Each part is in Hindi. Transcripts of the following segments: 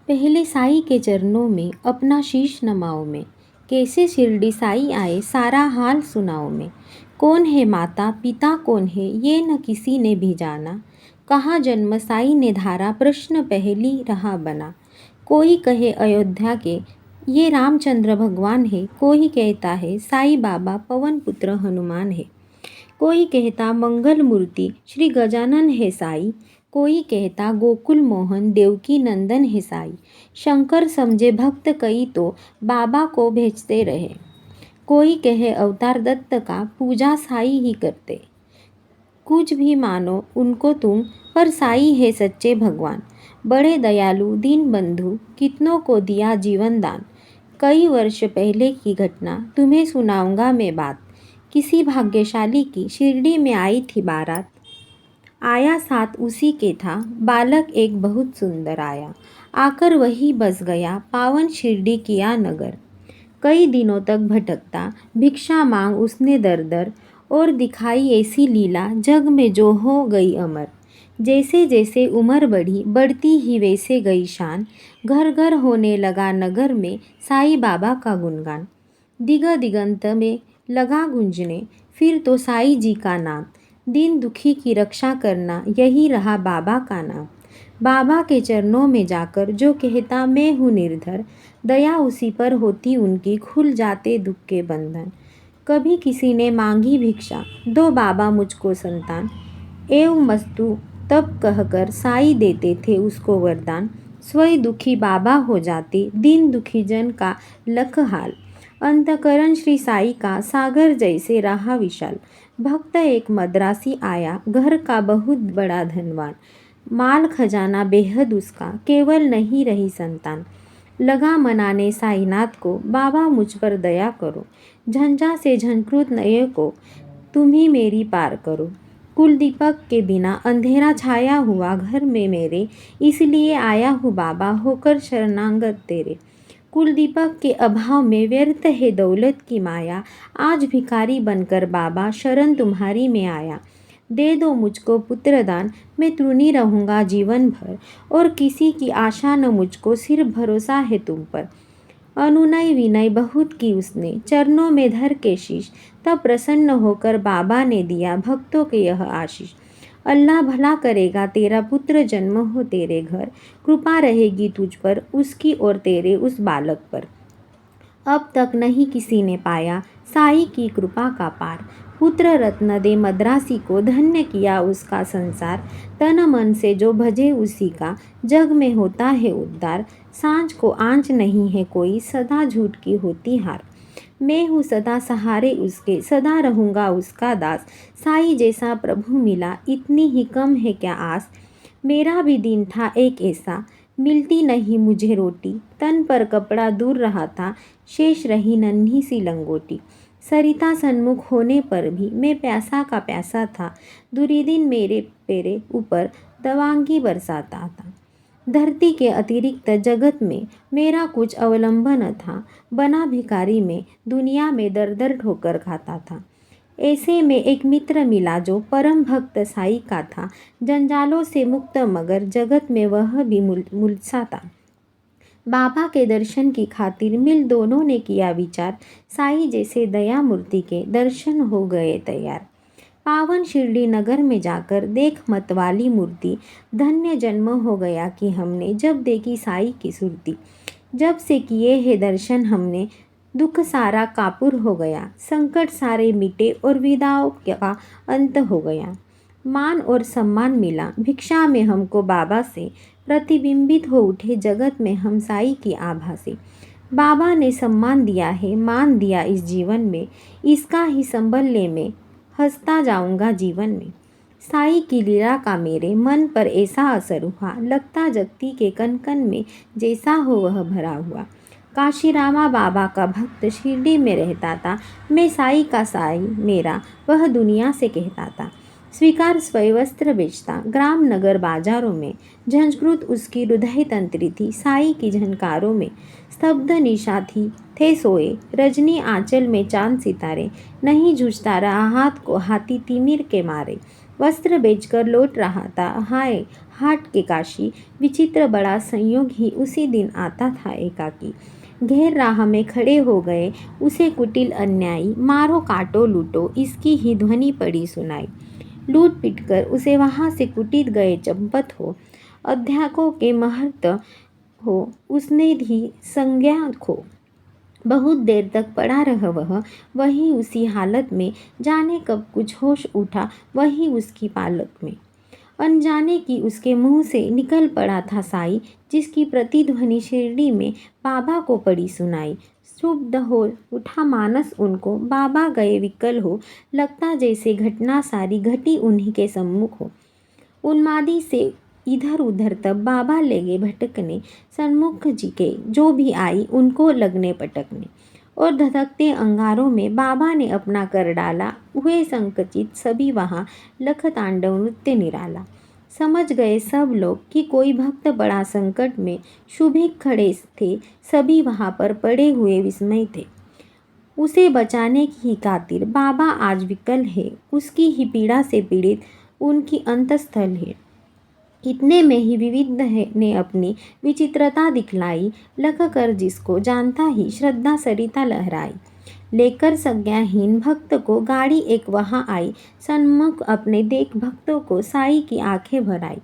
पहले साई के चरणों में अपना शीश नमाओ में, कैसे शिरडी साई आए सारा हाल सुनाओ में। कौन है माता पिता कौन है ये न किसी ने भी जाना, कहाँ जन्म साई ने धारा प्रश्न पहली रहा बना। कोई कहे अयोध्या के ये रामचंद्र भगवान है, कोई कहता है साई बाबा पवन पुत्र हनुमान है। कोई कहता मंगल मूर्ति श्री गजानन है साई, कोई कहता गोकुल मोहन देवकी नंदन है साई। शंकर समझे भक्त कई तो बाबा को भेजते रहे, कोई कहे अवतार दत्त का पूजा साई ही करते। कुछ भी मानो उनको तुम, पर साई है सच्चे भगवान। बड़े दयालु दीन बंधु कितनों को दिया जीवन दान। कई वर्ष पहले की घटना तुम्हें सुनाऊंगा मैं बात। किसी भाग्यशाली की शिरडी में आई थी बारात, आया साथ उसी के था बालक एक बहुत सुंदर आया। आकर वही बस गया पावन शिरडी किया नगर। कई दिनों तक भटकता भिक्षा मांग उसने दर दर, और दिखाई ऐसी लीला जग में जो हो गई अमर। जैसे जैसे उम्र बढ़ी बढ़ती ही वैसे गई शान, घर घर होने लगा नगर में साई बाबा का गुणगान। दिग दिगंत में लगा गूंजने फिर तो साई जी का नाम, दीन दुखी की रक्षा करना यही रहा बाबा का नाम। बाबा के चरणों में जाकर जो कहता मैं हूँ निर्धर, दया उसी पर होती उनकी खुल जाते दुख के बंधन। कभी किसी ने मांगी भिक्षा दो बाबा मुझको संतान, एवं मस्तु तब कहकर साई देते थे उसको वरदान। स्वयं दुखी बाबा हो जाते दीन दुखी जन का लख हाल। अंतकरण श्री साई का सागर जैसे रहा विशाल। भक्त एक मद्रासी आया घर का बहुत बड़ा धनवान, माल खजाना बेहद उसका केवल नहीं रही संतान। लगा मनाने साईनाथ को बाबा मुझ पर दया करो, झंझा से झंकृत नये को तुम ही मेरी पार करो। कुल दीपक के बिना अंधेरा छाया हुआ घर में मेरे, इसलिए आया हूँ बाबा होकर शरणागत तेरे। कुल दीपक के अभाव में व्यर्थ है दौलत की माया, आज भिखारी बनकर बाबा शरण तुम्हारी में आया। दे दो मुझको पुत्रदान मैं ऋणी रहूँगा जीवन भर, और किसी की आशा न मुझको सिर्फ भरोसा है तुम पर। अनुनय विनय बहुत की उसने चरणों में धर के शीश, तब प्रसन्न होकर बाबा ने दिया भक्तों के यह आशीष। अल्लाह भला करेगा तेरा पुत्र जन्म हो तेरे घर, कृपा रहेगी तुझ पर उसकी और तेरे उस बालक पर। अब तक नहीं किसी ने पाया साई की कृपा का पार। पुत्र रत्न दे मद्रासी को धन्य किया उसका संसार। तन मन से जो भजे उसी का जग में होता है उद्धार। सांझ को आंच नहीं है कोई सदा झूठ की होती हार। मैं हूँ सदा सहारे उसके सदा रहूँगा उसका दास। साई जैसा प्रभु मिला इतनी ही कम है क्या आस। मेरा भी दिन था एक ऐसा मिलती नहीं मुझे रोटी, तन पर कपड़ा दूर रहा था शेष रही नन्ही सी लंगोटी। सरिता सन्मुख होने पर भी मैं प्यासा का प्यासा था, दुर्दिन मेरे पेरे ऊपर दवांगी बरसाता था। धरती के अतिरिक्त जगत में मेरा कुछ अवलंबन न था, बना भिखारी में दुनिया में दर दर ठोकर खाता था। ऐसे में एक मित्र मिला जो परम भक्त साई का था, जंजालों से मुक्त मगर जगत में वह भी मुलसा था। बाबा के दर्शन की खातिर मिल दोनों ने किया विचार, साई जैसे दया मूर्ति के दर्शन हो गए तैयार। पावन शिरडी नगर में जाकर देख मत वाली मूर्ति, धन्य जन्म हो गया कि हमने जब देखी साई की सुरती। जब से किए हैं दर्शन हमने दुख सारा कापुर हो गया, संकट सारे मिटे और विदाओं का अंत हो गया। मान और सम्मान मिला भिक्षा में हमको बाबा से, प्रतिबिंबित हो उठे जगत में हम साई की आभा से। बाबा ने सम्मान दिया है मान दिया इस जीवन में, इसका ही संबल ले मैं हंसता जाऊंगा जीवन में। साई की लीला का मेरे मन पर ऐसा असर हुआ, लगता जगती के कण कण में जैसा हो वह भरा हुआ। काशीरामा बाबा का भक्त शिरडी में रहता था, मैं साई का साई मेरा वह दुनिया से कहता था। स्वीकार स्वयं बेचता ग्राम नगर बाजारों में, झंझकृत उसकी हृदय तंत्री थी साई की झनकारों में। स्तब्ध निशा थी थे सोए रजनी आंचल में चांद सितारे, नहीं जूझता रहा हाथ को हाथी तिमिर के मारे। वस्त्र बेचकर लौट रहा था। हाय हाट के काशी, विचित्र बड़ा संयोग ही उसी दिन आता था एकाकी। घेर राह में खड़े हो गए उसे कुटिल अन्यायी, मारो काटो लूटो इसकी ही ध्वनि पड़ी सुनाई। लूट पिट कर उसे वहाँ से कुटित गए चंपत हो, अध्याकों के महर्त हो उसने दी संज्ञा खो। बहुत देर तक पड़ा रह वह वही उसी हालत में, जाने कब कुछ होश उठा वही उसकी पालक में। अनजाने की उसके मुंह से निकल पड़ा था साई, जिसकी प्रतिध्वनि शिरडी में बाबा को पड़ी सुनाई। स्तब्ध हो उठा मानस उनको, बाबा गए विकल हो, लगता जैसे घटना सारी घटी उन्हीं के सम्मुख हो। उन्मादी से इधर उधर तब बाबा लगे भटकने, सन्मुख जी के जो भी आई उनको लगने पटकने। और धधकते अंगारों में बाबा ने अपना कर डाला, हुए संकुचित सभी वहाँ, लख तांडव नृत्य निराला। समझ गए सब लोग कि कोई भक्त बड़ा संकट में, शुभिक खड़े थे सभी वहाँ पर पड़े हुए विस्मय थे। उसे बचाने की ही खातिर बाबा आज विकल है, उसकी ही पीड़ा से पीड़ित उनकी अंतस्थल है। इतने में ही विविध ने अपनी विचित्रता दिखलाई, लख कर जिसको जानता ही श्रद्धा सरिता लहराई। लेकर संज्ञाहीन भक्त को गाड़ी एक वहाँ आई, सन्मुख अपने देख भक्तों को साई की आंखें भर आई।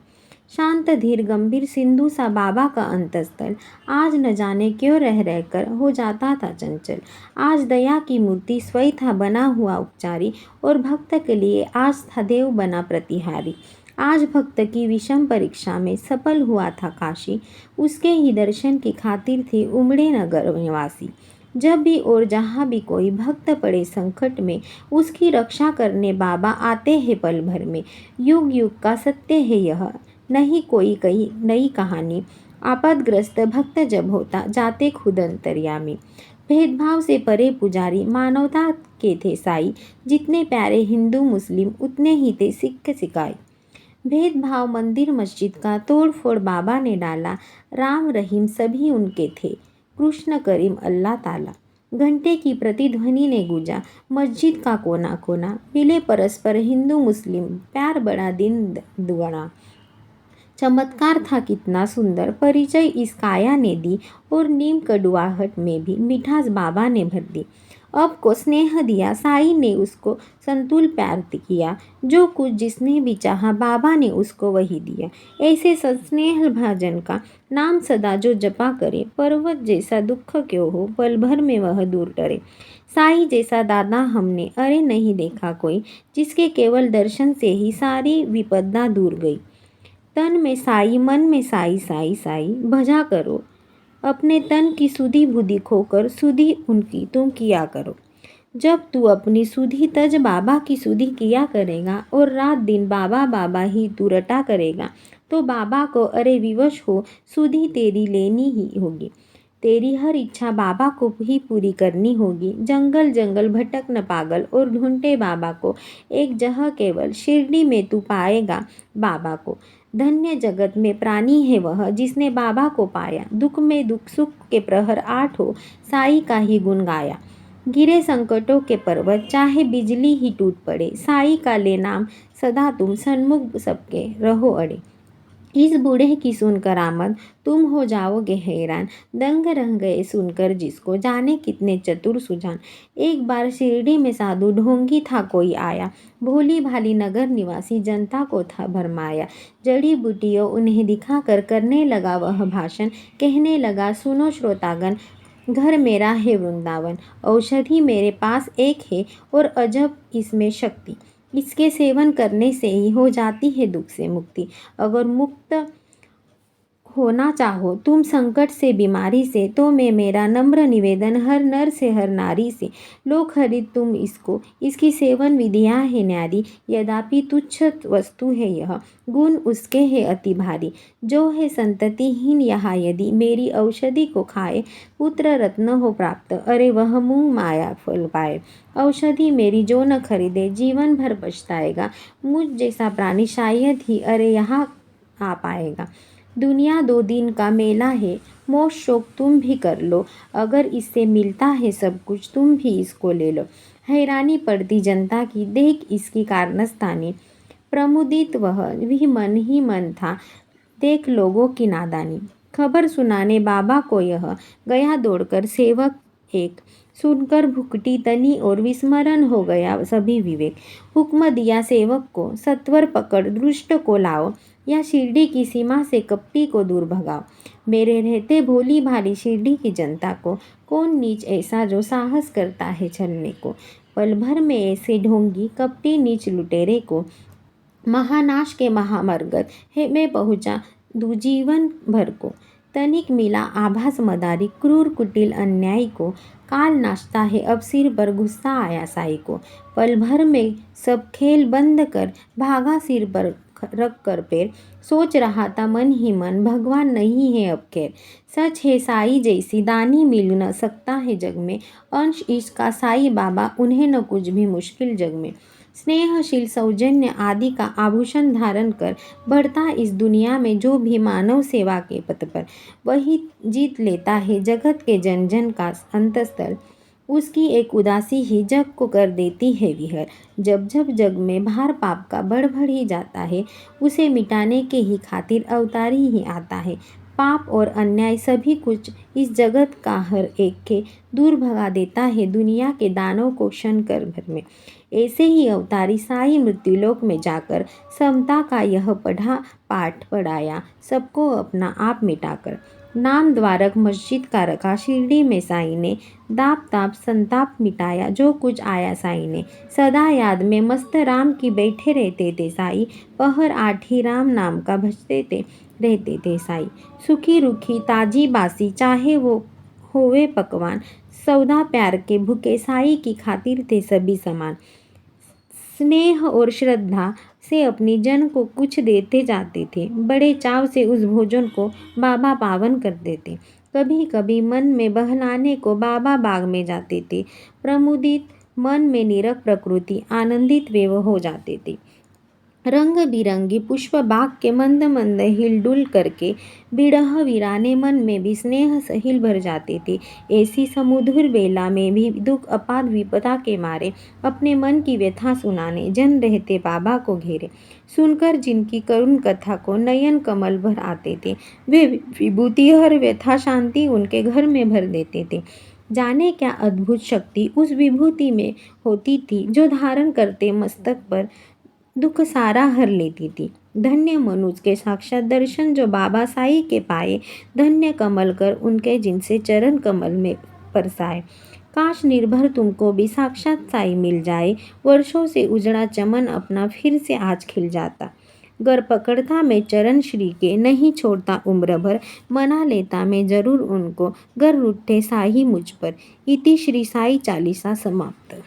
शांत धीर गंभीर सिंधु सा बाबा का अंतस्थल, आज न जाने क्यों रह रहकर हो जाता था चंचल। आज दया की मूर्ति स्वयं था बना हुआ उपचारी, और भक्त के लिए आज था देव बना प्रतिहारी। आज भक्त की विषम परीक्षा में सफल हुआ था काशी, उसके ही दर्शन की खातिर थे उमड़े नगर निवासी। जब भी और जहाँ भी कोई भक्त पड़े संकट में, उसकी रक्षा करने बाबा आते हैं पल भर में। युग युग का सत्य है यह, नहीं कोई कही नई कहानी। आपदग्रस्त भक्त जब होता जाते खुद अंतर्यामी। भेदभाव से परे पुजारी मानवता के थे साई, जितने प्यारे हिंदू मुस्लिम उतने ही थे सिख सिखाई। भेदभाव मंदिर मस्जिद का तोड़ फोड़ बाबा ने डाला, राम रहीम सभी उनके थे, कृष्ण करीम अल्लाह ताला। घंटे की प्रतिध्वनि ने गूंजा मस्जिद का कोना कोना, मिले परस्पर हिंदू मुस्लिम, प्यार बड़ा दिन दुगना। चमत्कार था कितना सुंदर, परिचय इस काया ने दी, और नीम कड़ुआहट में भी मिठास बाबा ने भर दी। अब को स्नेह दिया साई ने उसको, संतुल प्यार किया, जो कुछ जिसने भी चाहा बाबा ने उसको वही दिया। ऐसे सस्नेह भाजन का नाम सदा जो जपा करे, पर्वत जैसा दुख क्यों हो पल भर में वह दूर टरे। साई जैसा दादा हमने अरे नहीं देखा कोई, जिसके केवल दर्शन से ही सारी विपदा दूर गई। तन में साई मन में साई साई साई, भजा करो अपने तन की सुधी बुद्धि खोकर, सुधी उनकी तुम किया करो। जब तू अपनी सुधी तज बाबा की सुधी किया करेगा, और रात दिन बाबा बाबा ही तू रटा करेगा, तो बाबा को अरे विवश हो सुधी तेरी लेनी ही होगी। तेरी हर इच्छा बाबा को ही पूरी करनी होगी। जंगल जंगल भटक न पागल, और ढूंढे बाबा को एक जगह केवल, शिरडी में तू पाएगा बाबा को। धन्य जगत में प्राणी है वह, जिसने बाबा को पाया। दुख में दुख सुख के प्रहर आठ हो, साई का ही गुण गाया। गिरे संकटों के पर्वत, चाहे बिजली ही टूट पड़े, साई का ले नाम सदा तुम, सन्मुख सबके रहो अड़े। इस बूढ़े की सुनकर आमद, तुम हो जाओगे हैरान, दंग रह गए सुनकर जिसको, जाने कितने चतुर सुजान। एक बार शिरडी में साधु ढोंगी था कोई आया, भोली भाली नगर निवासी जनता को था भरमाया। जड़ी बूटियों उन्हें दिखाकर करने लगा वह भाषण, कहने लगा सुनो श्रोतागण, घर मेरा है वृंदावन। औषधि मेरे पास एक है, और अजब इसमें शक्ति, इसके सेवन करने से ही हो जाती है दुख से मुक्ति। अगर मुक्त होना चाहो तुम संकट से बीमारी से, तो मैं मेरा नम्र निवेदन हर नर से हर नारी से, लो खरीद तुम इसको, इसकी सेवन विधियाँ है न्यारी। यद्यपि तुच्छ वस्तु है यह, गुण उसके है अति भारी। जो है संततिहीन यहाँ यदि मेरी औषधि को खाए, पुत्र रत्न हो प्राप्त, अरे वह मूंग माया फल पाए। औषधि मेरी जो न खरीदे, जीवन भर पछताएगा। मुझ जैसा प्राणी शायद ही अरे यहाँ आ पाएगा। दुनिया 2 दिन का मेला है, मोह शोक तुम भी कर लो, अगर इससे मिलता है सब कुछ तुम भी इसको ले लो। हैरानी पड़ती जनता की, देख इसकी कारनस्तानी, प्रमुदित वह भी मन ही मन था, देख लोगों की नादानी। खबर सुनाने बाबा को यह गया दौड़कर सेवक एक, सुनकर भुकटी तनी और विस्मरण हो गया सभी विवेक। हुक्म दिया सेवक को, सत्वर पकड़ दुष्ट को लाओ, या शिरडी की सीमा से कपटी को दूर भगाओ। मेरे रहते भोली भाली शिरडी की जनता को कौन नीच ऐसा जो साहस करता है छलने को। पल भर में ऐसे ढोंगी कपटी नीच लुटेरे को, महानाश के महामरगत है मैं पहुँचा दूँ जीवन भर को। तनिक मिला आभास मदारी क्रूर कुटिल अन्यायी को, काल नाचता है अब सिर पर गुस्सा आया साई को। पल भर में सब खेल बंद कर भागा सिर पर रख कर पैर, सोच रहा था मन ही मन भगवान नहीं है अब खैर। सच है साई जैसी दानी मिल न सकता है जग में, अंश इसका साई बाबा उन्हें न कुछ भी मुश्किल जग में। स्नेहशील सौजन्य आदि का आभूषण धारण कर बढ़ता इस दुनिया में जो भी मानव सेवा के पथ पर, वही जीत लेता है जगत के जन जन का अंतस्थल। उसकी एक उदासी ही जग को कर देती है विहर। जब जब जग में भार पाप का बढ़ ही जाता है, उसे मिटाने के ही खातिर अवतारी ही आता है। पाप और अन्याय सभी कुछ इस जगत का हर एक के दूर भगा देता है दुनिया के दानों को क्षण कर भर में। ऐसे ही अवतारी साई मृत्युलोक में जाकर समता का यह पाठ पढ़ाया, सबको अपना आप मिटाकर। नाम द्वारक मस्जिद का रखा शिरडी में साई ने, दाप ताप संताप मिटाया जो कुछ आया साई ने। सदा याद में मस्त राम की बैठे रहते थे साई, पहर आठी राम नाम का भजते थे रहते थे साई। सुखी रुखी ताजी बासी चाहे वो होवे पकवान, सौदा प्यार के भूखे साई की खातिर थे सभी समान। स्नेह और श्रद्धा से अपनी जन को कुछ देते जाते थे, बड़े चाव से उस भोजन को बाबा पावन करते थे। कभी कभी मन में बहलाने को बाबा बाग में जाते थे, प्रमुदित मन में नीरव प्रकृति आनंदित वे हो जाते थे। रंग बिरंगी पुष्प बाग के मंद मंद हिलडुल करके बिरह वीराने मन में भी स्नेह सहिल भर जाते थे। ऐसी समुद्र बेला में भी दुख अपाद विपदा के मारे अपने मन की व्यथा सुनाने जन रहते बाबा को घेरे। सुनकर जिनकी करुण कथा को नयन कमल भर आते थे, वे विभूति हर व्यथा शांति उनके घर में भर देते थे। जाने क्या अद्भुत शक्ति उस विभूति में होती थी, जो धारण करते मस्तक पर दुख सारा हर लेती थी। धन्य मनुज के साक्षात दर्शन जो बाबा साई के पाए, धन्य कमल कर उनके जिनसे चरण कमल में परसाए। काश निर्भर तुमको भी साक्षात साई मिल जाए, वर्षों से उजड़ा चमन अपना फिर से आज खिल जाता। गर पकड़ता मैं चरण श्री के, नहीं छोड़ता उम्र भर, मना लेता मैं जरूर उनको, गर रूठे साई मुझ पर। इति श्री साई चालीसा समाप्त।